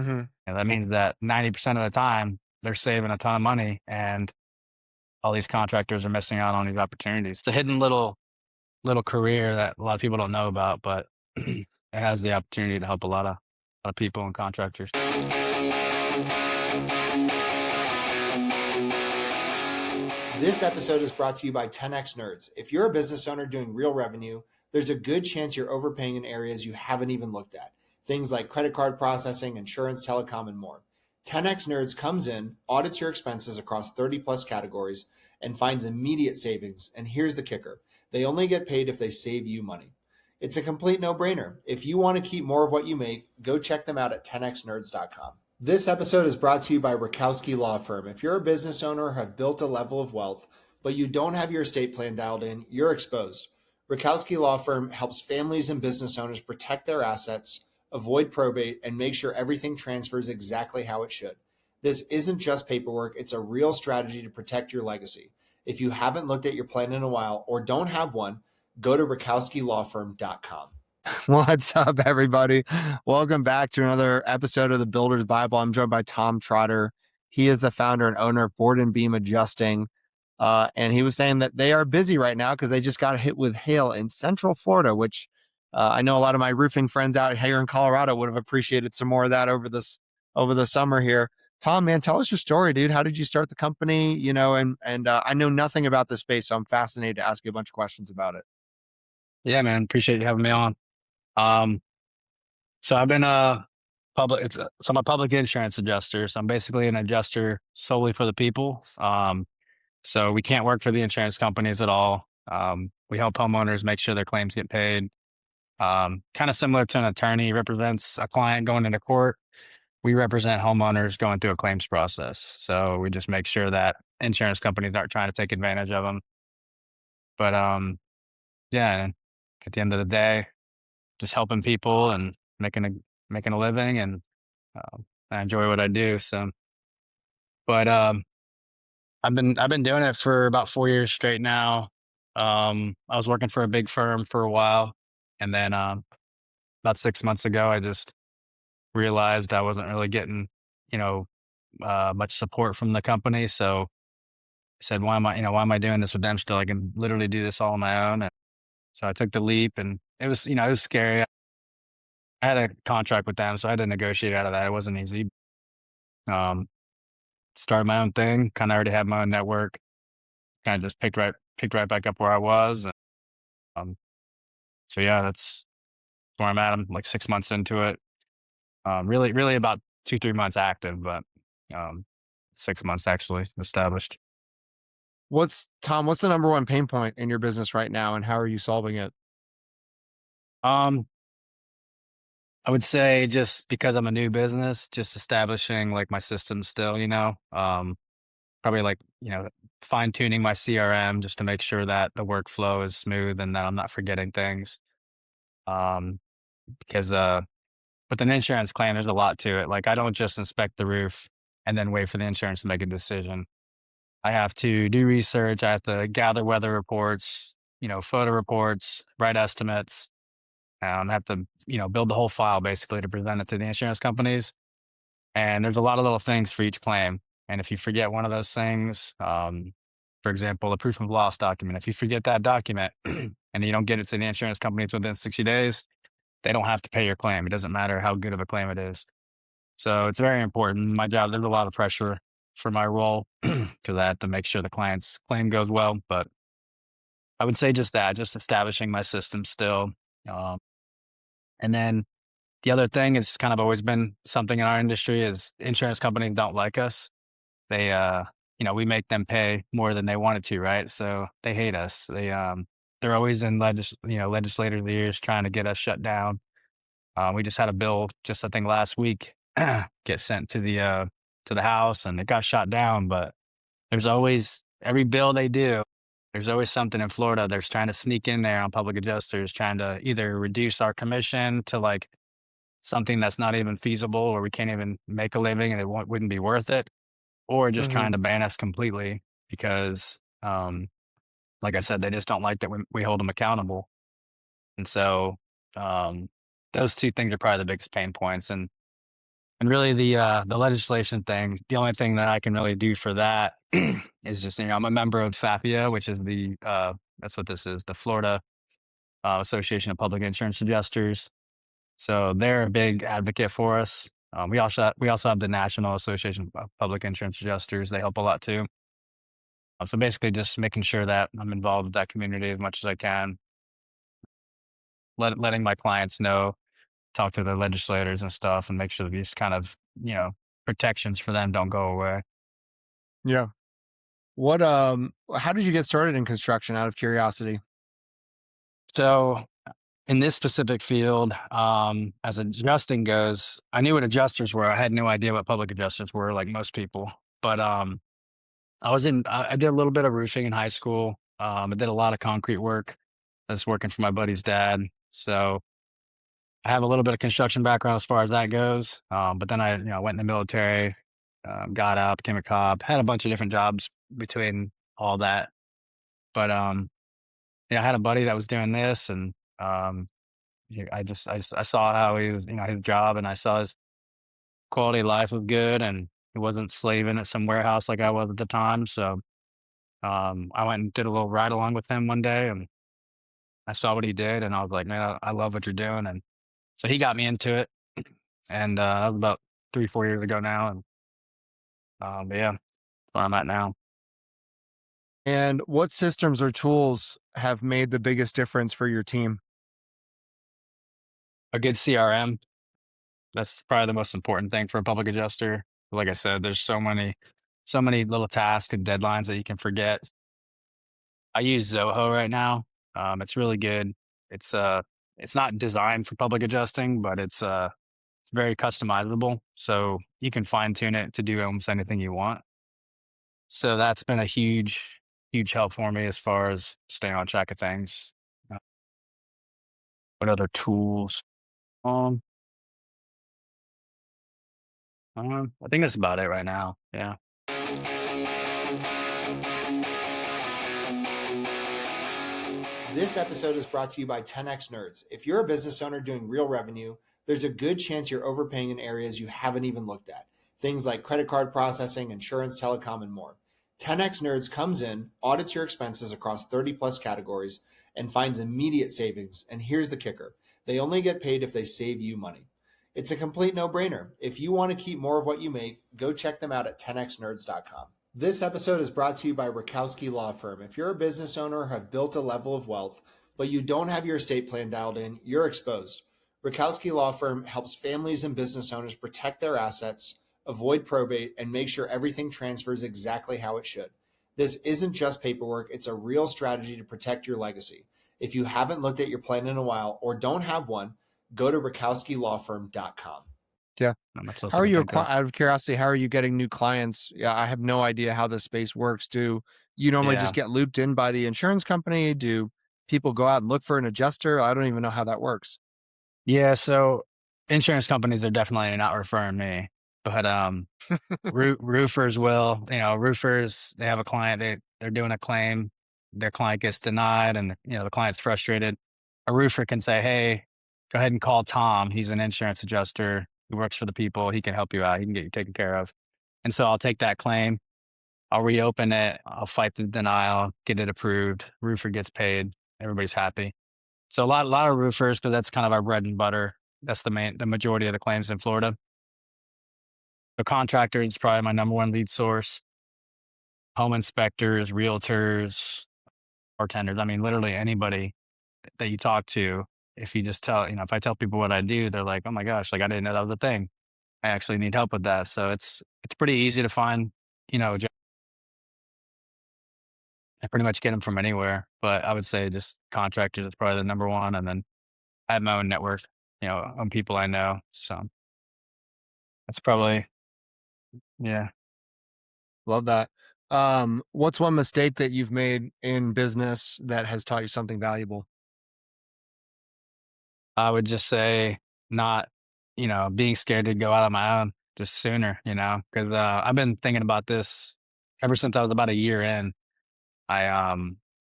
Hmm. And that means that 90% of the time they're saving a ton of money, and all these contractors are missing out on these opportunities. It's a hidden little career that a lot of people don't know about, but it has the opportunity to help a lot of people and contractors. This episode is brought to you by 10x Nerds. If you're a business owner doing real revenue, there's a good chance you're overpaying in areas you haven't even looked at. Things like credit card processing, insurance, telecom, and more. 10x Nerds comes in, audits your expenses across 30 plus categories, and finds immediate savings. And here's the kicker: they only get paid if they save you money. It's a complete no brainer. If you want to keep more of what you make, go check them out at 10xnerds.com. This episode is brought to you by Rakowski Law Firm. If you're a business owner or have built a level of wealth, but you don't have your estate plan dialed in, you're exposed. Rakowski Law Firm helps families and business owners protect their assets, avoid probate, and make sure everything transfers exactly how it should. This isn't just paperwork, it's a real strategy to protect your legacy. If you haven't looked at your plan in a while or don't have one, go to rakowskilawfirm.com. What's up, everybody? Welcome back to another episode of the Builder's Bible. I'm joined by Tom Trotter. He is the founder and owner of Borden Beam Adjusting. And he was saying that they are busy right now because they just got hit with hail in Central Florida, which I know a lot of my roofing friends out here in Colorado would have appreciated some more of that over the summer here. Tom, man, tell us your story, dude. How did you start the company? And I know nothing about this space, so I'm fascinated to ask you a bunch of questions about it. Yeah, man. Appreciate you having me on. Um, so I've been so I'm a public insurance adjuster. So I'm basically an adjuster solely for the people. So we can't work for the insurance companies at all. We help homeowners make sure their claims get paid. Kind of similar to an attorney represents a client going into court. We represent homeowners going through a claims process. So we just make sure that insurance companies aren't trying to take advantage of them. But yeah, at the end of the day, just helping people and making a living, and I enjoy what I do. So, but I've been doing it for about 4 years straight now. I was working for a big firm for a while, and then about 6 months ago, I just realized I wasn't really getting, you know, much support from the company. So I said, why am I doing this with them still? I can literally do this all on my own. And so I took the leap, and it was scary. I had a contract with them, so I had to negotiate out of that. It wasn't easy. Um, Started my own thing, kind of already had my own network, kind of just picked right back up where I was. And, um, so yeah, that's where I'm at. I'm like 6 months into it. Really about 2, 3 months active, but um, 6 months actually established. What's the number one pain point in your business right now, and how are you solving it? Um, I would say just because I'm a new business, just establishing like my system still, probably like, fine tuning my CRM just to make sure that the workflow is smooth and that I'm not forgetting things. Um, because with an insurance claim, there's a lot to it. Like I don't just inspect the roof and then wait for the insurance to make a decision. I have to do research. I have to gather weather reports, photo reports, write estimates. Have to, build the whole file basically to present it to the insurance companies. And there's a lot of little things for each claim. And if you forget one of those things, for example, a proof of loss document, if you forget that document and you don't get it to the insurance companies within 60 days, they don't have to pay your claim. It doesn't matter how good of a claim it is. So it's very important. My job, there's a lot of pressure for my role because I have to make sure the client's claim goes well. But I would say just that, just establishing my system still. Um, and then the other thing is kind of always been something in our industry is insurance companies don't like us. They, we make them pay more than they wanted to, right? So they hate us. They're always in legislators' ears trying to get us shut down. We just had a bill just I think last week get sent to the House, and it got shot down. But there's always every bill they do. There's always something in Florida that's trying to sneak in there on public adjusters, trying to either reduce our commission to like something that's not even feasible, or we can't even make a living, and wouldn't be worth it, or just trying Mhm. to ban us completely because, like I said, they just don't like that we hold them accountable. And so, um, those two things are probably the biggest pain points. And And really the legislation thing, the only thing that I can really do for that is just, I'm a member of FAPIA, which is that's what this is, the Florida Association of Public Insurance Adjusters. So they're a big advocate for us. We also have the National Association of Public Insurance Adjusters. They help a lot too. So basically, just making sure that I'm involved with that community as much as I can, letting my clients know, talk to the legislators and stuff, and make sure that these kind of protections for them don't go away. Yeah. How did you get started in construction out of curiosity? So in this specific field, as adjusting goes, I knew what adjusters were. I had no idea what public adjusters were, like most people. But I did a little bit of roofing in high school. I did a lot of concrete work. I was working for my buddy's dad. So I have a little bit of construction background as far as that goes. But then I went in the military, got out, became a cop, had a bunch of different jobs between all that. But yeah, I had a buddy that was doing this, and I saw how he was, his job, and I saw his quality of life was good, and he wasn't slaving at some warehouse like I was at the time. So I went and did a little ride along with him one day, and I saw what he did, and I was like, man, I love what you're doing. And so he got me into it, and that was about 3, 4 years ago now. And but yeah, that's where I'm at now. And what systems or tools have made the biggest difference for your team? A good CRM, that's probably the most important thing for a public adjuster. Like I said, there's so many little tasks and deadlines that you can forget. I use Zoho right now. It's really good. It's uh it's not designed for public adjusting, but it's very customizable. So you can fine tune it to do almost anything you want. So that's been a huge help for me as far as staying on track of things. Uh, What other tools? Um, I think that's about it right now. Yeah. This episode is brought to you by 10x Nerds. If you're a business owner doing real revenue, there's a good chance you're overpaying in areas you haven't even looked at. Things like credit card processing, insurance, telecom, and more. 10x Nerds comes in, audits your expenses across 30 plus categories, and finds immediate savings. And here's the kicker: they only get paid if they save you money. It's a complete no brainer. If you want to keep more of what you make, go check them out at 10xnerds.com. This episode is brought to you by Rakowski Law Firm. If you're a business owner or have built a level of wealth, but you don't have your estate plan dialed in, you're exposed. Rakowski Law Firm helps families and business owners protect their assets, avoid probate, and make sure everything transfers exactly how it should. This isn't just paperwork, it's a real strategy to protect your legacy. If you haven't looked at your plan in a while or don't have one, go to rakowskilawfirm.com. Yeah. Not much else How I are can you, think of. out of curiosity, how are you getting new clients? Yeah, I have no idea how this space works. Do you normally Yeah. just get looped in by the insurance company? Do people go out and look for an adjuster? I don't even know how that works. Yeah. So insurance companies are definitely not referring me, but roofers will. Roofers, they have a client, they're doing a claim, their client gets denied, and the client's frustrated. A roofer can say, "Hey, go ahead and call Tom. He's an insurance adjuster. He works for the people. He can help you out. He can get you taken care of." And so I'll take that claim, I'll reopen it, I'll fight the denial, get it approved. Roofer gets paid. Everybody's happy. So a lot of roofers, because that's kind of our bread and butter. That's the majority of the claims in Florida. The contractor is probably my number one lead source. Home inspectors, realtors, bartenders. I mean, literally anybody that you talk to. If you just if I tell people what I do, they're like, "Oh my gosh, like I didn't know that was a thing. I actually need help with that." So it's pretty easy to find, I pretty much get them from anywhere. But I would say just contractors is probably the number one, and then I have my own network, on people I know. So that's probably, yeah. Love that. What's one mistake that you've made in business that has taught you something valuable? I would just say not, being scared to go out on my own just sooner, because I've been thinking about this ever since I was about a year in. I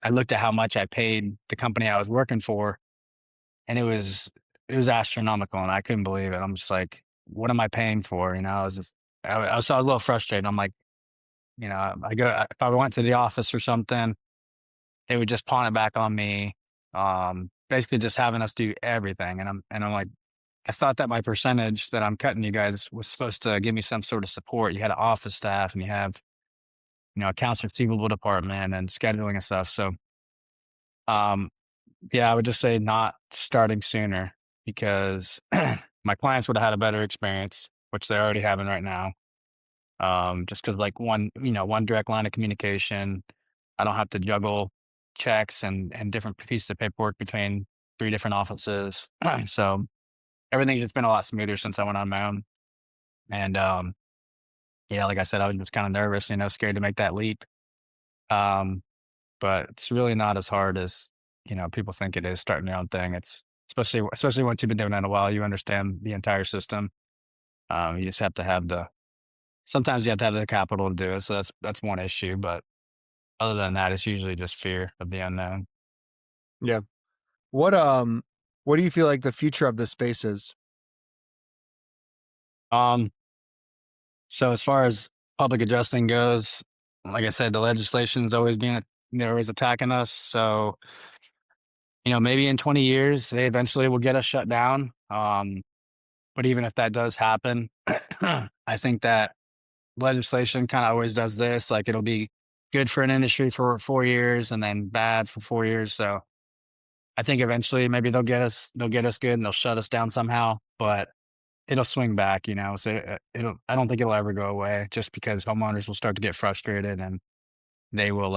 looked at how much I paid the company I was working for, and it was astronomical, and I couldn't believe it. I'm just like, what am I paying for? I was just, I was a little frustrated. I'm like, if I went to the office or something, they would just pawn it back on me. Basically just having us do everything. And I'm like, I thought that my percentage that I'm cutting you guys was supposed to give me some sort of support. You had an office staff and you have, accounts receivable department and scheduling and stuff. So, um, yeah, I would just say not starting sooner because my clients would have had a better experience, which they're already having right now. Just because like one direct line of communication, I don't have to juggle checks and different pieces of paperwork between three different offices. So everything's just been a lot smoother since I went on my own. And yeah, like I said, I was just kind of nervous, scared to make that leap. Um, but it's really not as hard as people think it is starting your own thing. It's especially once you've been doing it a while, you understand the entire system. You just have to have the sometimes you have to have the capital to do it. So that's one issue. But other than that, it's usually just fear of the unknown. Yeah. What do you feel like the future of this space is? Um, so as far as public adjusting goes, like I said, the legislation is always they're always attacking us. So, maybe in 20 years, they eventually will get us shut down. But even if that does happen, I think that legislation kind of always does this. Like it'll be good for an industry for 4 years and then bad for 4 years. So I think eventually maybe they'll get us good and they'll shut us down somehow. But it'll swing back, So I don't think it'll ever go away just because homeowners will start to get frustrated and they will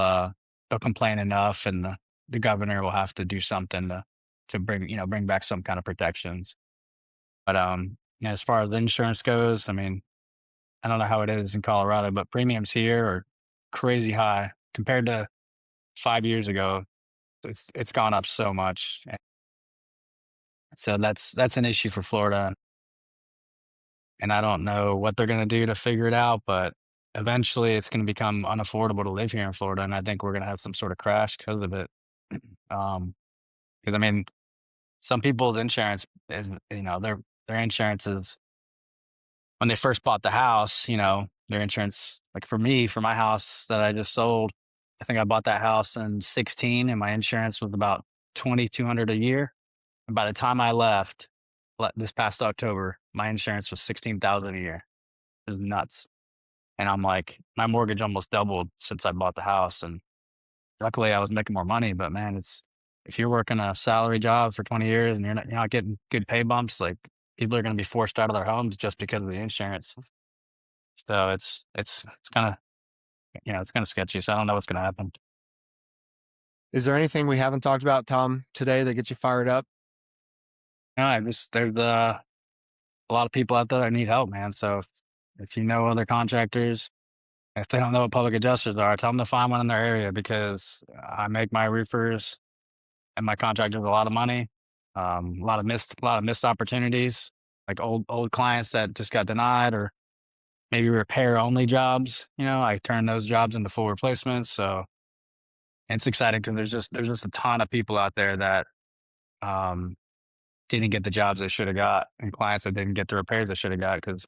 they'll complain enough and the governor will have to do something to bring back some kind of protections. But as far as insurance goes, I mean, I don't know how it is in Colorado, but premiums here are crazy high compared to 5 years ago. It's gone up so much. So that's an issue for Florida. And I don't know what they're going to do to figure it out, but eventually it's going to become unaffordable to live here in Florida. And I think we're going to have some sort of crash because of it. Because I mean, some people's insurance is, their insurance is when they first bought the house, their insurance, like for me, for my house that I just sold, I think I bought that house in 16 and my insurance was about 2,200 a year. And by the time I left this past October, my insurance was 16,000 a year. It was nuts. And I'm like, my mortgage almost doubled since I bought the house. And luckily I was making more money, but man, if you're working a salary job for 20 years and you're not getting good pay bumps, like people are going to be forced out of their homes just because of the insurance. So it's kind of, it's kind of sketchy. So I don't know what's going to happen. Is there anything we haven't talked about, Tom, today that gets you fired up? There's a lot of people out there that need help, man. So if you know other contractors, if they don't know what public adjusters are, tell them to find one in their area because I make my roofers and my contractors a lot of money. A lot of missed opportunities, like old clients that just got denied, or maybe repair only jobs. I turn those jobs into full replacements. So it's exciting because there's just a ton of people out there that um, didn't get the jobs they should have got, and clients that didn't get the repairs they should have got. Because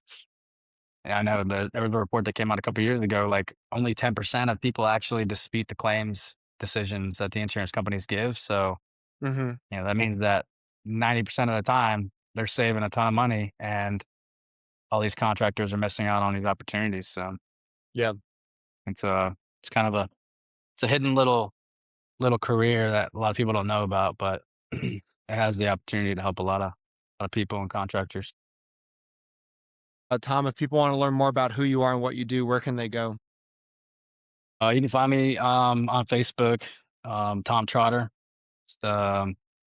I know there was a report that came out a couple years ago, like only 10% of people actually dispute the claims decisions that the insurance companies give. So Mm-hmm. that means that 90% of the time they're saving a ton of money, and all these contractors are missing out on these opportunities. So Yeah. it's it's kind of it's a hidden little career that a lot of people don't know about, but it has the opportunity to help a lot of people and contractors. Tom, if people want to learn more about who you are and what you do, where can they go? You can find me on Facebook, Tom Trotter. It's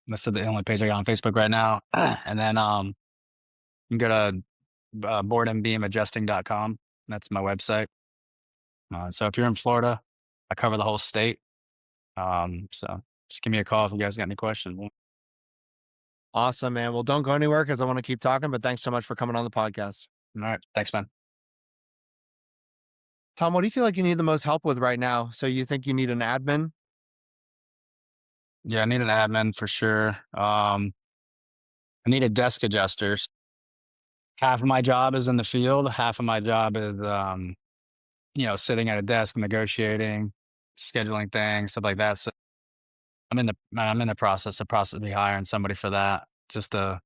that's the only page I got on Facebook right now. And then you can go to bordenbeamadjusting.com. That's my website. So if you're in Florida, I cover the whole state. So just give me a call if you guys got any questions. All Awesome, man. Well, don't go anywhere because I want to keep talking, but thanks so much for coming on the podcast. right. Thanks, man. Tom, what do you feel like you need the most help with right now? So you think you need an admin? Yeah, I need an admin for sure. I need a desk adjuster. half of my job is in the field, half of my job is, sitting at a desk, negotiating, scheduling things, stuff like that. So I'm in the process of possibly hiring somebody for that. Just a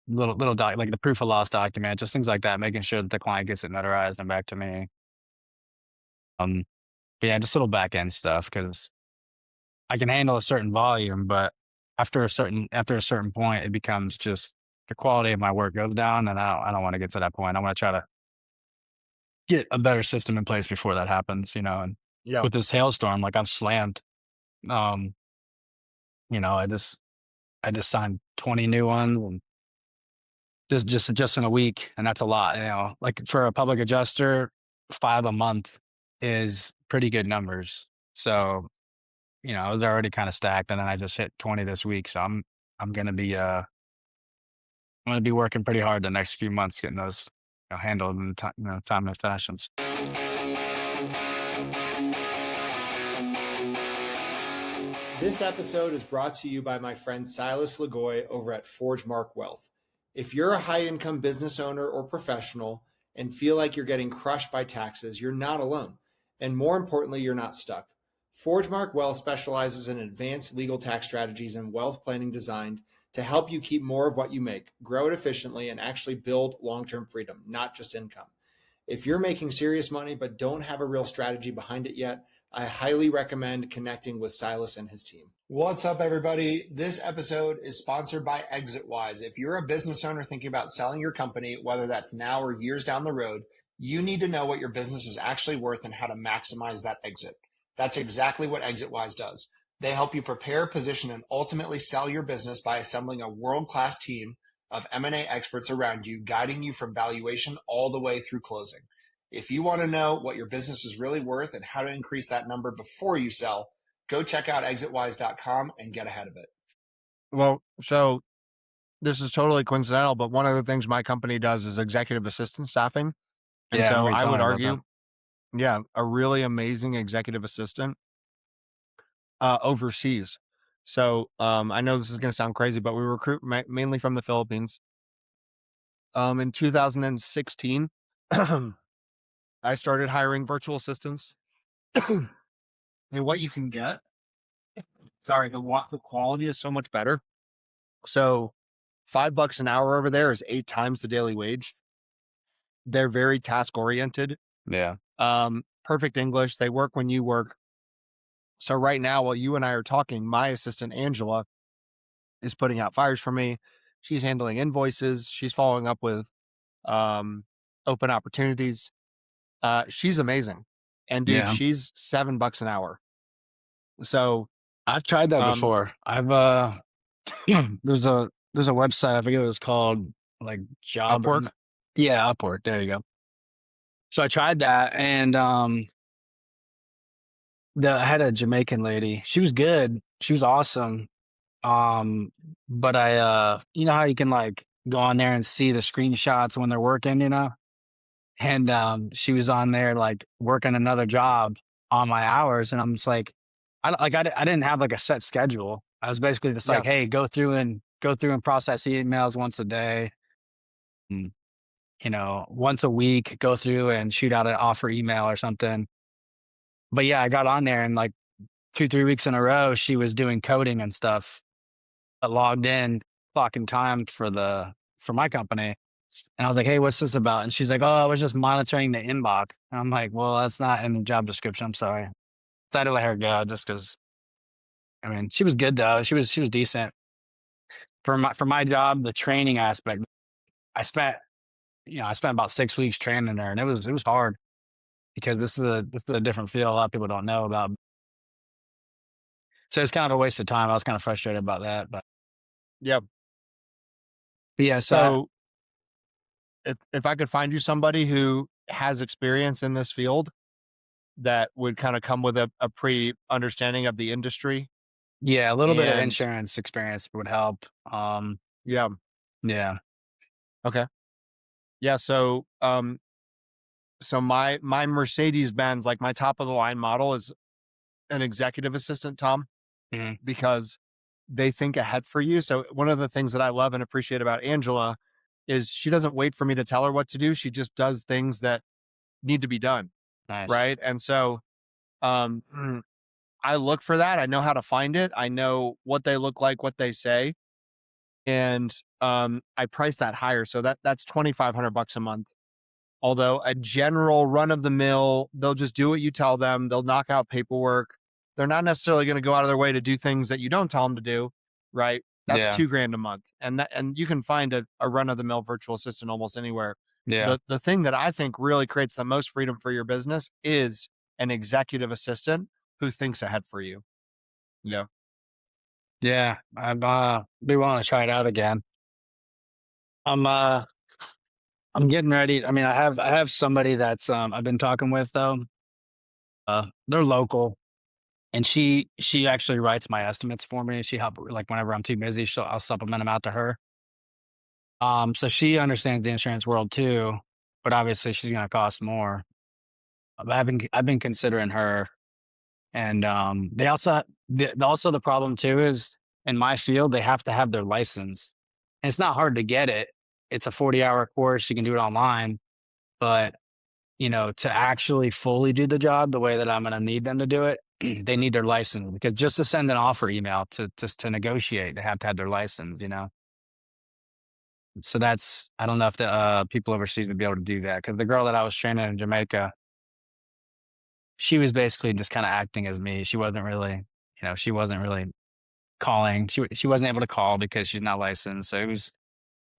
little like the proof of loss document, just things like that, making sure that the client gets it notarized and back to me. Um, but yeah, just little back end stuff because I can handle a certain volume, but after a certain point, it becomes just the quality of my work goes down, and I don't want to get to that point. I want to try to get a better system in place before that happens, and Yeah. with this hailstorm, like I've slammed, um, I just signed 20 new ones and just in a week, and that's a lot, like for a public adjuster, 5 a month is pretty good numbers. So, I was already kind of stacked and then I just hit 20 this week. So I'm going to be, working pretty hard the next few months getting those handled in timely fashions. This episode is brought to you by my friend Silas Lagoy over at ForgeMark Wealth. If you're a high-income business owner or professional and feel like you're getting crushed by taxes, you're not alone. And more importantly, you're not stuck. ForgeMark Wealth specializes in advanced legal tax strategies and wealth planning designed to help you keep more of what you make, grow it efficiently, and actually build long-term freedom, not just income. If you're making serious money but don't have a real strategy behind it yet, I highly recommend connecting with Silas and his team. What's up, everybody? This episode is sponsored by ExitWise. If you're a business owner thinking about selling your company, whether that's now or years down the road, you need to know what your business is actually worth and how to maximize that exit. That's exactly what ExitWise does. They help you prepare, position, and ultimately sell your business by assembling a world-class team of M&A experts around you, guiding you from valuation all the way through closing. If you want to know what your business is really worth and how to increase that number before you sell, go check out exitwise.com and get ahead of it. Well, so this is totally coincidental, but one of the things my company does is executive assistant staffing. And Yeah, so we I would talking about that. argue, a really amazing executive assistant overseas. So I know this is going to sound crazy, but we recruit mainly from the Philippines. In 2016, I started hiring virtual assistants. And what you can get, the quality is so much better. So $5 an hour over there is 8 times the daily wage. They're very task oriented. Yeah. Perfect English. They work when you work. So right now, while you and I are talking, my assistant, Angela, is putting out fires for me. She's handling invoices. She's following up with open opportunities. She's amazing. And dude, Yeah. she's $7 an hour. So I've tried that before. I've, there's a website, I forget what it's called, like Job. Upwork. Yeah, Upwork. There you go. So I tried that, and I had a Jamaican lady. She was good. She was awesome. But you know how you can like go on there and see the screenshots when they're working. And she was on there like working another job on my hours, and I'm just like, I didn't have like a set schedule. I was basically just like, hey, go through and process emails once a day. And, once a week, go through and shoot out an offer email or something. But yeah, I got on there and like 2-3 weeks in a row, she was doing coding and stuff. I logged in, clocking time for my company. And I was like, hey, what's this about? And she's like, oh, I was just monitoring the inbox. And I'm like, well, that's not in the job description. I'm sorry. Decided to let her go just because, she was good though. She was decent. For my job, the training aspect, I spent about 6 weeks training her, and it was hard because this is a different field a lot of people don't know about. So it's kind of a waste of time. I was kind of frustrated about that, but Yeah. yeah. So if I could find you somebody who has experience in this field that would kind of come with a pre-understanding of the industry. Yeah, a little bit of And insurance experience would help. yeah. Yeah. Okay. Yeah. So so my Mercedes Benz, like my top of the line model, is an executive assistant, Tom, Mhm. because they think ahead for you. So one of the things that I love and appreciate about Angela is she doesn't wait for me to tell her what to do. She just does things that need to be done. Nice. Right. And so, um, I look for that. I know how to find it. I know what they look like, what they say. And, I price that higher. So that's $2,500 a month. Although a general run of the mill, they'll just do what you tell them. They'll knock out paperwork. They're not necessarily going to go out of their way to do things that you don't tell them to do. Right. That's Yeah. $2,000 a month. And you can find a run of the mill virtual assistant almost anywhere. Yeah. The thing that I think really creates the most freedom for your business is an executive assistant who thinks ahead for you. Yeah. Yeah. Be willing to try it out again. I'm getting ready. I mean, I have somebody that's I've been talking with though. They're local, and she actually writes my estimates for me. She help like whenever I'm too busy, I'll supplement them out to her. So she understands the insurance world too, but obviously she's gonna cost more. But I've been considering her, and they also the problem too is in my field they have to have their license. And it's not hard to get it. It's a 40-hour course. You can do it online, but to actually fully do the job the way that I'm going to need them to do it, they need their license because just to send an offer email to just to negotiate, they have to have their license. So I don't know if the people overseas would be able to do that because the girl that I was training in Jamaica, she was basically just kind of acting as me. She wasn't really calling. She wasn't able to call because she's not licensed. So it was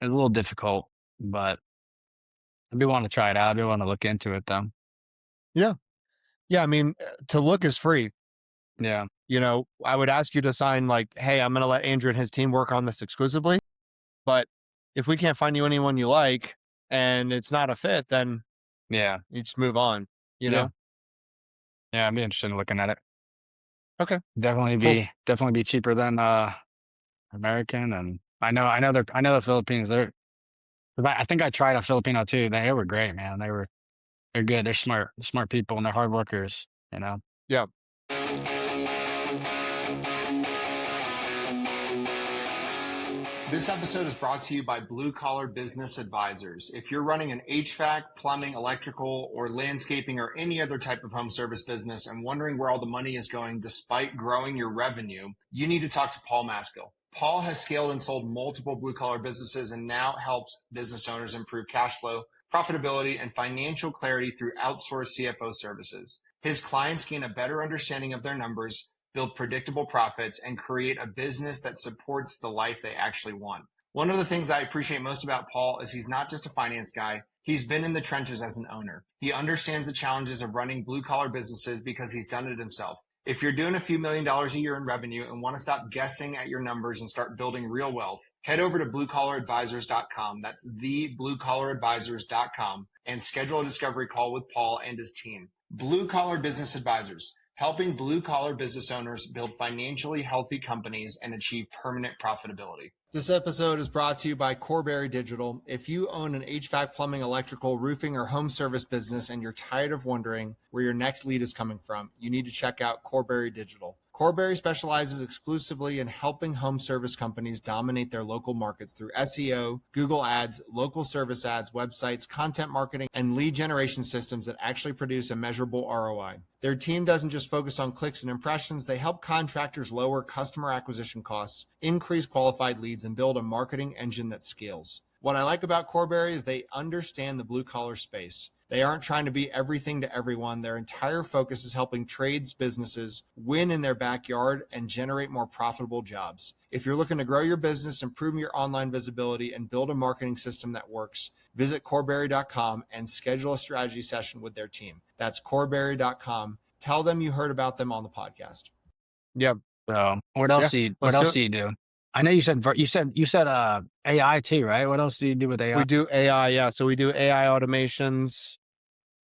a little difficult, but I'd be wanting to try it out. I'd be wanting to look into it though. Yeah. Yeah. I mean, to look is free. Yeah. I would ask you to sign like, hey, I'm going to let Andrew and his team work on this exclusively. But if we can't find you anyone you like and it's not a fit, then Yeah. you just move on, you know? Yeah, I'd be interested in looking at it. Okay. Definitely be cheaper than American, and I know the Philippines. I think I tried a Filipino too. They were great, man. They're good. They're smart people, and they're hard workers. Yeah. This episode is brought to you by Blue Collar Business Advisors. If you're running an HVAC, plumbing, electrical, or landscaping, or any other type of home service business and wondering where all the money is going despite growing your revenue, you need to talk to Paul Maskill. Paul has scaled and sold multiple blue collar businesses and now helps business owners improve cash flow, profitability, and financial clarity through outsourced CFO services. His clients gain a better understanding of their numbers, build predictable profits, and create a business that supports the life they actually want. One of the things I appreciate most about Paul is he's not just a finance guy. He's been in the trenches as an owner. He understands the challenges of running blue collar businesses because he's done it himself. If you're doing a few $1,000,000 a year in revenue and want to stop guessing at your numbers and start building real wealth, head over to bluecollaradvisors.com. That's thebluecollaradvisors.com and schedule a discovery call with Paul and his team. Blue Collar Business Advisors, helping blue collar business owners build financially healthy companies and achieve permanent profitability. This episode is brought to you by Corberry Digital. If you own an HVAC, plumbing, electrical, roofing, or home service business and you're tired of wondering where your next lead is coming from, you need to check out Corberry Digital. Corberry specializes exclusively in helping home service companies dominate their local markets through SEO, Google Ads, local service ads, websites, content marketing, and lead generation systems that actually produce a measurable ROI. Their team doesn't just focus on clicks and impressions. They help contractors lower customer acquisition costs, increase qualified leads, and build a marketing engine that scales. What I like about Corberry is they understand the blue collar space. They aren't trying to be everything to everyone. Their entire focus is helping trades businesses win in their backyard and generate more profitable jobs. If you're looking to grow your business, improve your online visibility, and build a marketing system that works, visit Corberry.com and schedule a strategy session with their team. That's Corberry.com. Tell them you heard about them on the podcast. Yeah. So what else do you do? I know you said AI too, right? What else do you do with AI? We do AI. Yeah. So we do AI automations.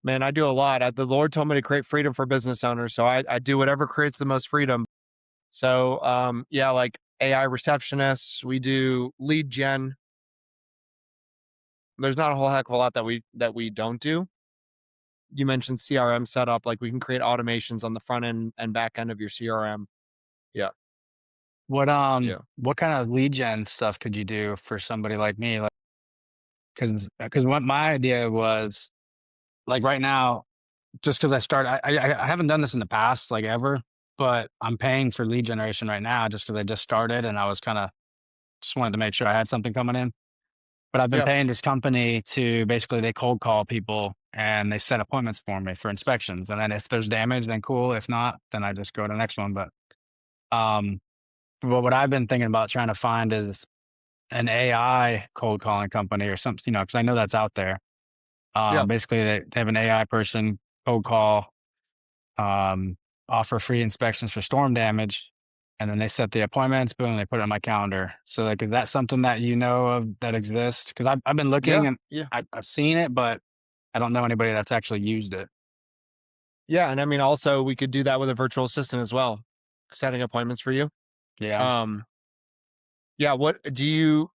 Man, I do a lot. The Lord told me to create freedom for business owners. So I do whatever creates the most freedom. So, like AI receptionists, we do lead gen. There's not a whole heck of a lot that we don't do. You mentioned CRM setup, like we can create automations on the front end and back end of your CRM. Yeah. What kind of lead gen stuff could you do for somebody like me? Like because what my idea was, like right now, just because I haven't done this in the past, like ever, but I'm paying for lead generation right now just because I just started and I was kind of just wanted to make sure I had something coming in. But I've been Yeah. paying this company to basically they cold call people and they set appointments for me for inspections. And then if there's damage, then cool. If not, then I just go to the next one. Um, but what I've been thinking about trying to find is an AI cold calling company or something, because I know that's out there. Yeah. Basically, they have an AI person cold call, um, offer free inspections for storm damage, and then they set the appointments. Boom, they put it on my calendar. So, like, is that something that you know of that exists? Because I've been Yeah. looking and Yeah. I've seen it, but I don't know anybody that's actually used it. Yeah. And I mean, also we could do that with a virtual assistant as well, setting appointments for you. Yeah, Um, yeah. What do you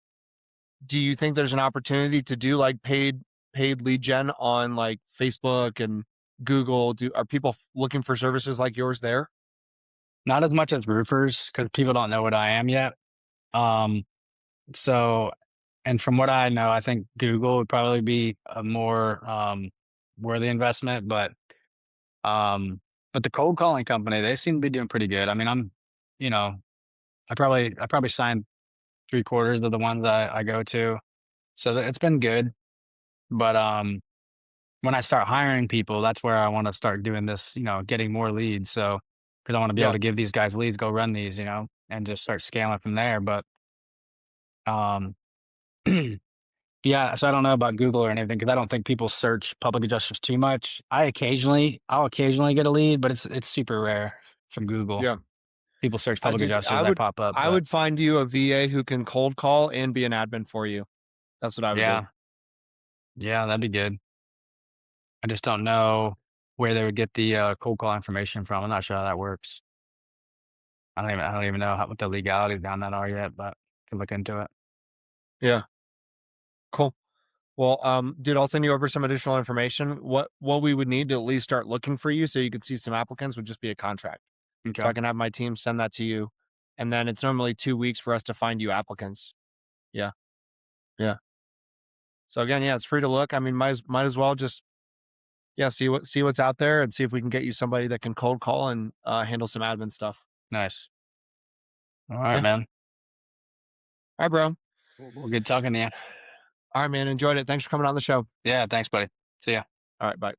think there's an opportunity to do like paid lead gen on like Facebook and Google? Are people looking for services like yours there? not as much as roofers because people don't know what I am yet. Um, so, and from what I know, I think Google would probably be a more worthy investment, um, but the cold calling company, they seem to be doing pretty good. I mean, you know, I probably signed 3/4 of the ones I go to, so it's been good. But when I start hiring people, that's where I want to start doing this, getting more leads. So because I want to be able Yeah. to give these guys leads, go run these, and just start scaling from there. But um, yeah, so I don't know about Google or anything because I don't think people search public adjusters too much. I'll occasionally get a lead, but it's super rare from Google. Yeah. People search I public did. adjusters, I pop up, I but would find you a VA who can cold call and be an admin for you. That's what I would do. yeah, yeah, that'd be good. I just don't know where they would get the cold call information from. I'm not sure how that works. I don't even know what the legalities down that are yet, but could look into it. Yeah. Cool. Well, dude, I'll send you over some additional information. What we would need to at least start looking for you so you could see some applicants would just be a contract. So Okay, I can have my team send that to you. And then it's normally 2 weeks for us to find you applicants. Yeah. Yeah. So again, yeah, it's free to look. I mean, might as well just see what's out there and see if we can get you somebody that can cold call and handle some admin stuff. nice. All right, Yeah. man. All right, bro. Well, good talking to you. All right, man. Enjoyed it. Thanks for coming on the show. Yeah, thanks, buddy. See ya. All right, bye.